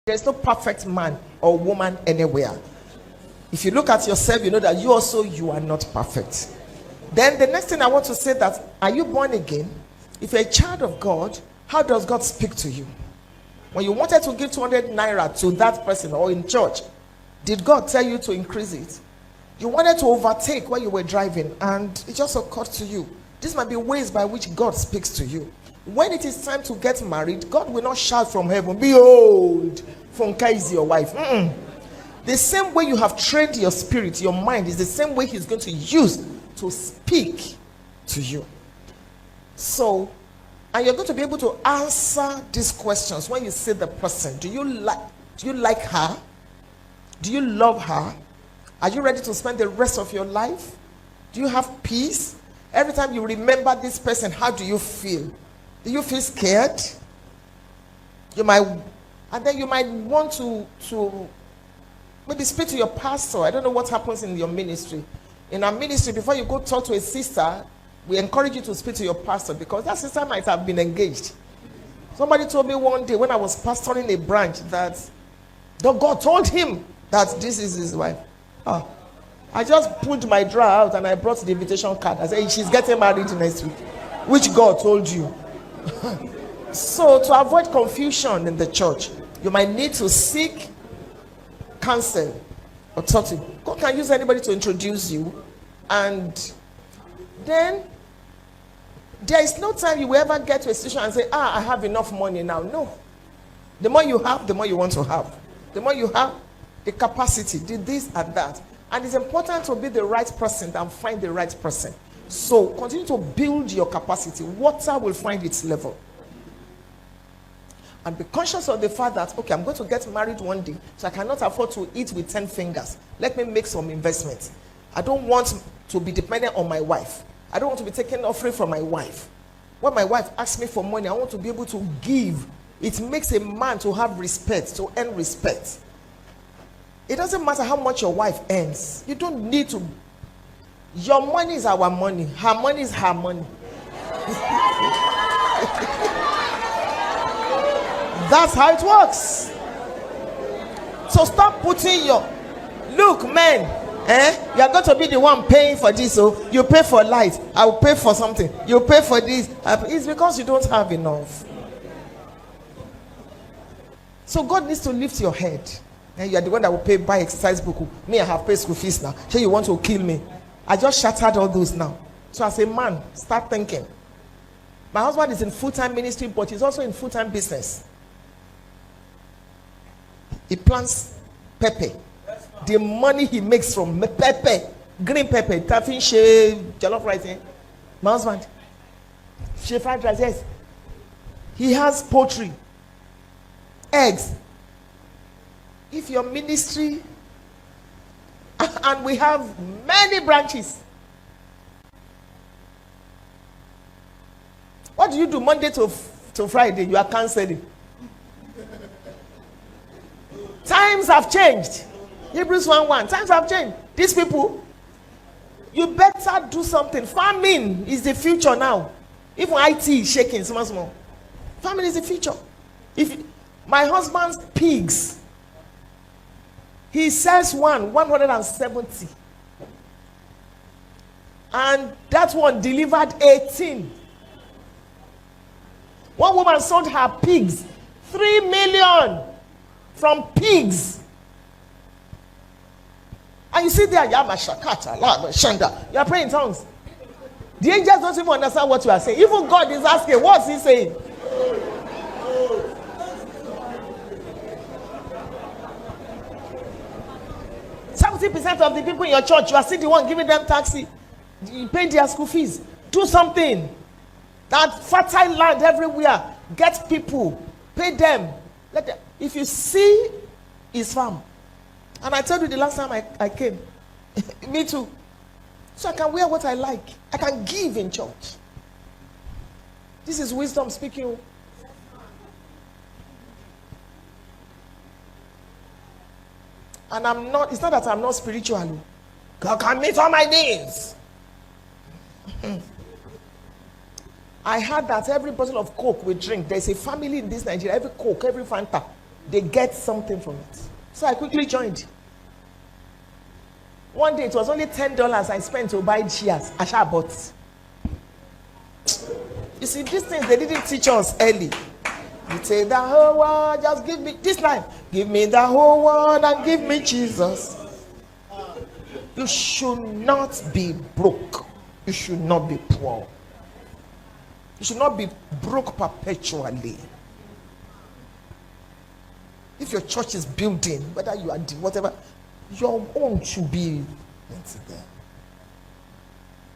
There's no perfect man or woman anywhere. If you look at yourself, you know that you are not perfect. Then the next thing I want to say that, are you born again? If you're a child of God, how does God speak to you? When you wanted to give 200 naira to that person or in church, did God tell you to increase it? You wanted to overtake when you were driving and it just occurred to you. This might be ways by which God speaks to you. When it is time to get married, God will not shout from heaven, "Behold, Funke is your wife." The same way you have trained your spirit, your mind, is the same way he's going to use to speak to you. So, and you're going to be able to answer these questions when you see the person. Do you like her? Do you love her? Are you ready to spend the rest of your life? Do you have peace? Every time you remember this person, how do you feel? Do you feel scared? You might want to maybe speak to your pastor. I don't know what happens in your ministry. In our ministry, before you go talk to a sister, we encourage you to speak to your pastor, because that sister might have been engaged. Somebody told me one day when I was pastoring a branch that God told him that this is his wife. I just pulled my drawer out and I brought the invitation card. I said, she's getting married next week. Which God told you? So to avoid confusion in the church, you might need to seek counsel or talk to. God can use anybody to introduce you, and then there is no time you will ever get to a situation and say, I have enough money now. No. The more you have, the more you want to have. The more you have, the capacity, this and that. And it's important to be the right person and find the right person. So continue to build your capacity. Water will find its level. And be conscious of the fact that, okay, I'm going to get married one day, so I cannot afford to eat with 10 fingers. Let me make some investments. I don't want to be dependent on my wife. I don't want to be taking offering from my wife. When my wife asks me for money, I want to be able to give. It makes a man to have respect, to earn respect. It doesn't matter how much your wife earns. You don't need to. Your money is our money. Her money is her money. That's how it works. So stop putting your, look, men, you are going to be the one paying for this. So you pay for light, I will pay for something. You pay for this. It's because you don't have enough. So God needs to lift your head. And you are the one that will buy exercise book. Me, I have paid school fees now. So you want to kill me? I just shattered all those now. So as a man, start thinking. My husband is in full-time ministry, but he's also in full-time business. He plants pepper. The money he makes from pepper, green pepper, taffin, jollof rice. My husband, fried rice, yes. He has poultry, eggs. If your ministry, and we have many branches. What do you do Monday to Friday? You are canceling. Times have changed. Hebrews 1:1. Times have changed. These people, you better do something. Farming is the future now. Even IT is shaking small. Farming is the future. If my husband's pigs, he sells 170, and that one delivered 18. One woman sold her pigs 3 million from pigs. And you sit there, you are praying in tongues. The angels don't even understand what you are saying. Even God is asking, what's he saying? 70% of the people in your church, you are still the one giving them taxi. You pay their school fees. Do something. That fertile land everywhere. Get people. Pay them. Let them. If you see his farm. And I told you the last time I came. Me too. So I can wear what I like. I can give in church. This is wisdom speaking. And I'm not, it's not that I'm not spiritual. God can meet all my needs. I heard that every bottle of Coke we drink, there's a family in this Nigeria, every Coke, every Fanta, they get something from it. So I quickly joined. One day it was only $10 I spent to buy shares. I shall bought. You see, these things they didn't teach us early. You take the whole world, just give me this line. Give me the whole world and give me Jesus. You should not be broke. You should not be poor. You should not be broke perpetually. If your church is building, whether you are whatever, your own should be there.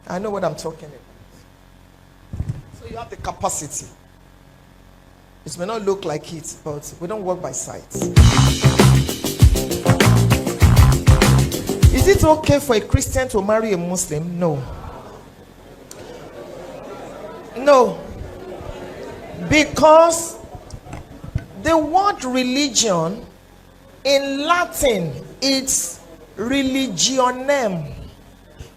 I know what I'm talking about. So you have the capacity. It may not look like it, but we don't work by sight. Is it okay for a Christian to marry a Muslim? No. No. Because the word religion in Latin, it's religionem,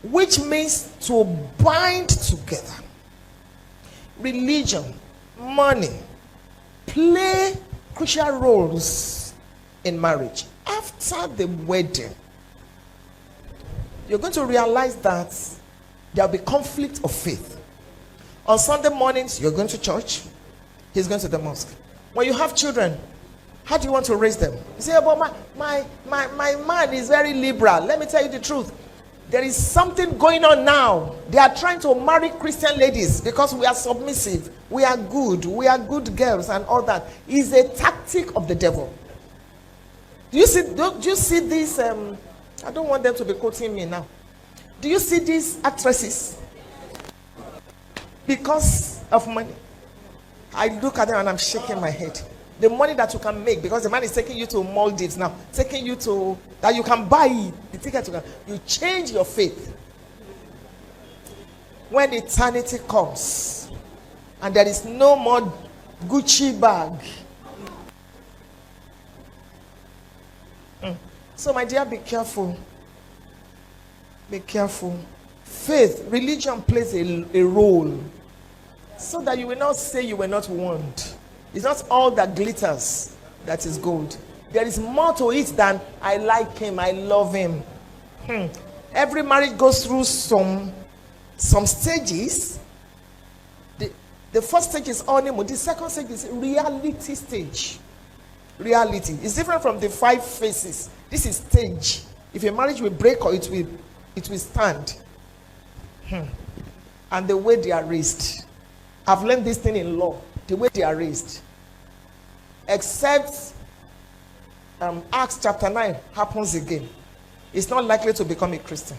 which means to bind together. Religion, money, play crucial roles in marriage. After the wedding, you're going to realize that there will be conflict of faith. On Sunday mornings, you're going to church, he's going to the mosque. When you have children, how do you want to raise them? You say, but my man is very liberal. Let me tell you the truth. There is something going on now. They are trying to marry Christian ladies because we are submissive. We are good girls and all that. It's a tactic of the devil. Do you see these? I don't want them to be quoting me now. Do you see these actresses? Because of money. I look at them and I'm shaking my head. The money that you can make, because the man is taking you to Maldives now, taking you to, that you can buy the ticket to, you change your faith. When eternity comes and there is no more Gucci bag. So my dear, be careful. Be careful. Faith, religion plays a role so that you will not say you were not warned. It's not all that glitters that is gold. There is more to it than I like him, I love him. Every marriage goes through some stages. The first stage is honeymoon. The second stage is reality stage. Reality is different from the 5 phases. This is stage. If a marriage will break or it will stand. And the way they are raised. I've learned this thing in law. The way they are raised. Except Acts chapter 9 happens again. It's not likely to become a Christian.